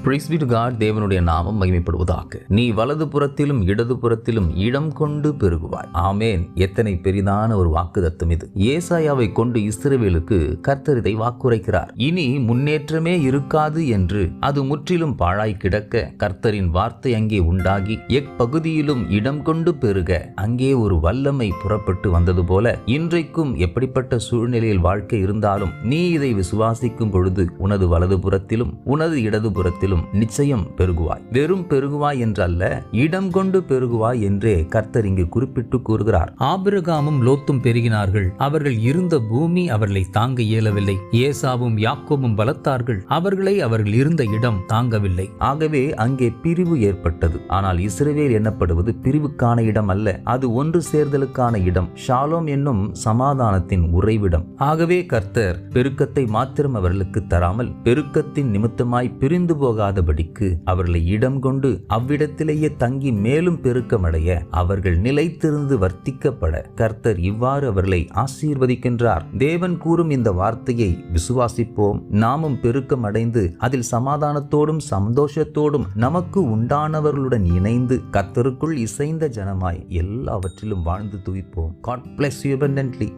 Price B to God. தேவனுடைய நாமம் மகிமைப்படுவதாக. நீ வலது புறத்திலும் இடது புறத்திலும் இடம் கொண்டு பெருகுவாய். ஆமேன். எத்தனை பெரிதான ஒரு வாக்குத்தத்தம் இது. ஏசாயாவை கொண்டு இஸ்ரவேலுக்கு கர்த்தர் இதை வாக்குரைக்கிறார். இனி முன்னேற்றமே இருக்காது என்று அது முற்றிலும் பாழாய் கிடக்க கர்த்தரின் வார்த்தை அங்கே உண்டாகி எப்பகுதியிலும் இடம் கொண்டு பெருக அங்கே ஒரு வல்லமை புறப்பட்டு வந்தது போல இன்றைக்கும் எப்படிப்பட்ட சூழ்நிலையில் வாழ்க்கை இருந்தாலும் நீ இதை விசுவாசிக்கும் பொழுது உனது வலது புறத்திலும் உனது இடது புறத்திலும் நிச்சயம் பெருகுவாய். வெறும் பெருகுவாய் என்றல்ல, இடம் கொண்டு பெருகுவாய் என்றே கர்த்தர் இங்கு குறிப்பிட்டு கூறுகிறார். ஆபிரகாமும் லோத்தும் பெருகினார்கள். அவர்கள் இருந்த பூமி அவர்களை தாங்க இயலவில்லை. ஏசாவும் யாக்கோபும் பலத்தார்கள். அவர்களை அவர்கள் இருந்த இடம் தாங்கவில்லை. ஆகவே அங்கே பிரிவு ஏற்பட்டது. ஆனால் இஸ்ரவேல் எனப்படுவது பிரிவுக்கான இடம் அல்ல, அது ஒன்று சேர்தலுக்கான இடம், ஷாலோம் என்னும் சமாதானத்தின் உறைவிடம். ஆகவே கர்த்தர் பெருக்கத்தை மாத்திரம் அவர்களுக்கு தராமல் பெருக்கத்தின் நிமித்தமாய் பிரிந்து போகாதபடிக்கு அவர்களை இடம் கொண்டு அவ்விடத்திலேயே தங்கி மேலும் பெருக்கமடைய அவர்கள் நிலைத்திருந்து வர்த்திக்கப்பட கர்த்தர் இவ்வாறு அவர்களை ஆசீர்வதிக்கின்றார். தேவன் கூறும் இந்த வார்த்தையை விசுவாசிப்போம். நாமும் பெருக்கம் அடைந்து அதில் சமாதானத்தோடும் சந்தோஷத்தோடும் நமக்கு உண்டானவர்களுடன் இணைந்து கர்த்தருக்குள் இசைந்த ஜனமாய் எல்லாவற்றிலும் வாழ்ந்து துதிப்போம். God bless you abundantly.